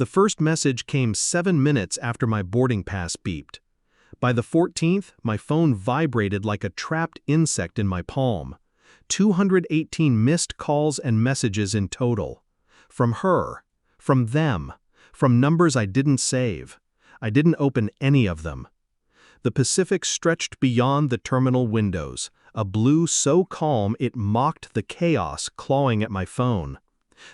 The first message came 7 minutes after my boarding pass beeped. By the 14th, my phone vibrated like a trapped insect in my palm. 218 missed calls and messages in total. From her, from them, from numbers I didn't save. I didn't open any of them. The Pacific stretched beyond the terminal windows, a blue so calm it mocked the chaos clawing at my phone.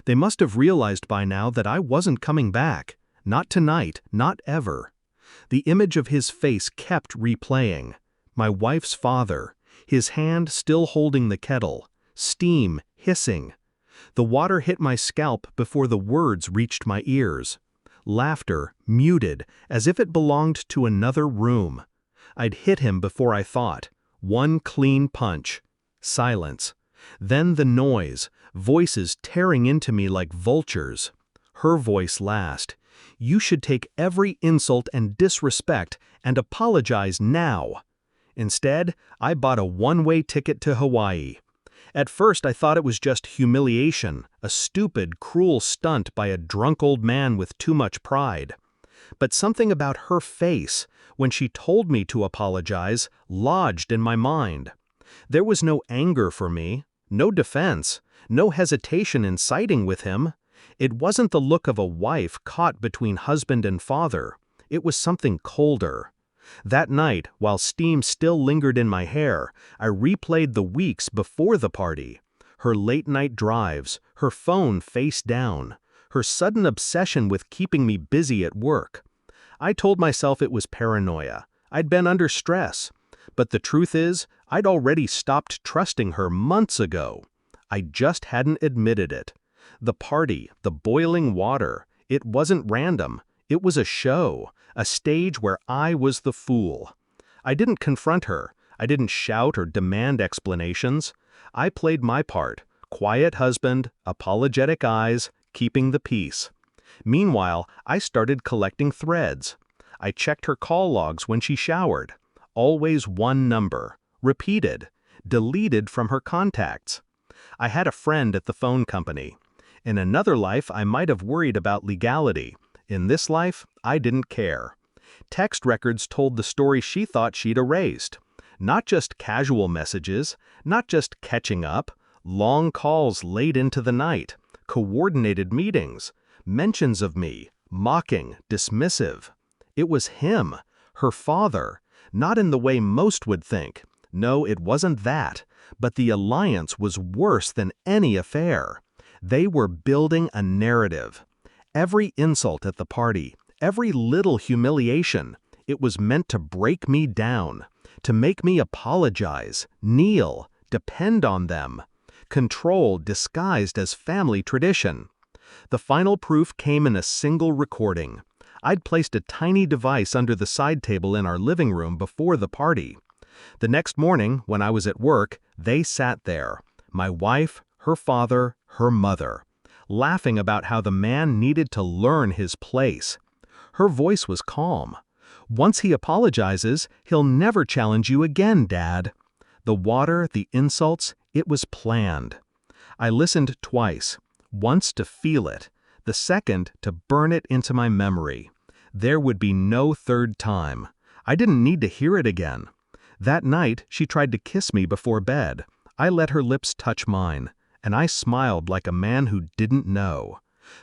They must have realized by now that I wasn't coming back. Not tonight, not ever. The image of his face kept replaying. My wife's father, his hand still holding the kettle, steam hissing. The water hit my scalp before the words reached my ears. Laughter, muted, as if it belonged to another room. I'd hit him before I thought. One clean punch. Silence. Then the noise, voices tearing into me like vultures. Her voice last. You should take every insult and disrespect and apologize now. Instead, I bought a one-way ticket to Hawaii. At first I thought it was just humiliation, a stupid, cruel stunt by a drunk old man with too much pride. But something about her face, when she told me to apologize, lodged in my mind. There was no anger for me, no defense, no hesitation in siding with him. It wasn't the look of a wife caught between husband and father. It was something colder. That night, while steam still lingered in my hair, I replayed the weeks before the party. Her late-night drives, her phone face down, her sudden obsession with keeping me busy at work. I told myself it was paranoia. I'd been under stress. But the truth is, I'd already stopped trusting her months ago. I just hadn't admitted it. The party, the boiling water, it wasn't random. It was a show, a stage where I was the fool. I didn't confront her. I didn't shout or demand explanations. I played my part, quiet husband, apologetic eyes, keeping the peace. Meanwhile, I started collecting threads. I checked her call logs when she showered. Always one number, repeated, deleted from her contacts. I had a friend at the phone company. In another life, I might have worried about legality. In this life, I didn't care. Text records told the story she thought she'd erased. Not just casual messages, not just catching up, long calls late into the night, coordinated meetings, mentions of me, mocking, dismissive. It was him, her father, not in the way most would think. No, it wasn't that, but the alliance was worse than any affair. They were building a narrative. Every insult at the party, every little humiliation, it was meant to break me down, to make me apologize, kneel, depend on them. Control disguised as family tradition. The final proof came in a single recording. I'd placed a tiny device under the side table in our living room before the party. The next morning, when I was at work, they sat there. My wife, her father, her mother, laughing about how the man needed to learn his place. Her voice was calm. Once he apologizes, he'll never challenge you again, Dad. The water, the insults, it was planned. I listened twice, once to feel it, the second to burn it into my memory. There would be no third time. I didn't need to hear it again. That night, she tried to kiss me before bed. I let her lips touch mine, and I smiled like a man who didn't know.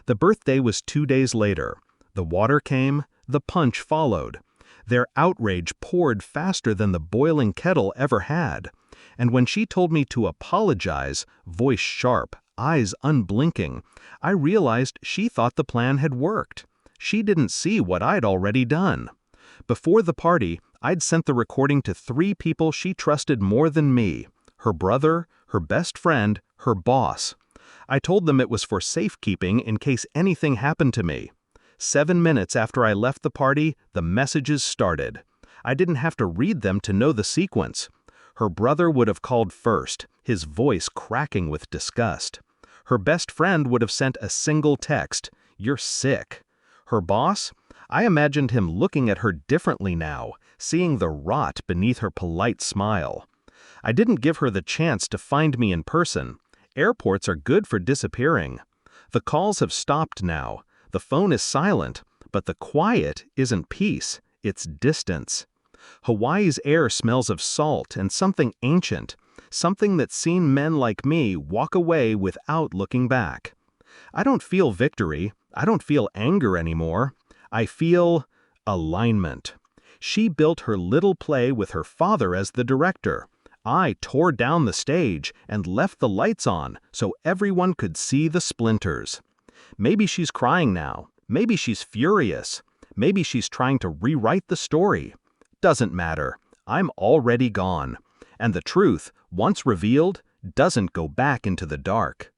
The birthday was 2 days later. The water came, the punch followed. Their outrage poured faster than the boiling kettle ever had. And when she told me to apologize, voice sharp, eyes unblinking, I realized she thought the plan had worked. She didn't see what I'd already done. Before the party, I'd sent the recording to 3 people she trusted more than me: her brother, her best friend, her boss. I told them it was for safekeeping in case anything happened to me. 7 minutes after I left the party, the messages started. I didn't have to read them to know the sequence. Her brother would have called first, his voice cracking with disgust. Her best friend would have sent a single text, "You're sick." Her boss? I imagined him looking at her differently now, seeing the rot beneath her polite smile. I didn't give her the chance to find me in person. Airports are good for disappearing. The calls have stopped now. The phone is silent, but the quiet isn't peace, it's distance. Hawaii's air smells of salt and something ancient, something that's seen men like me walk away without looking back. I don't feel victory, I don't feel anger anymore. I feel alignment. She built her little play with her father as the director. I tore down the stage and left the lights on so everyone could see the splinters. Maybe she's crying now. Maybe she's furious. Maybe she's trying to rewrite the story. Doesn't matter. I'm already gone. And the truth, once revealed, doesn't go back into the dark.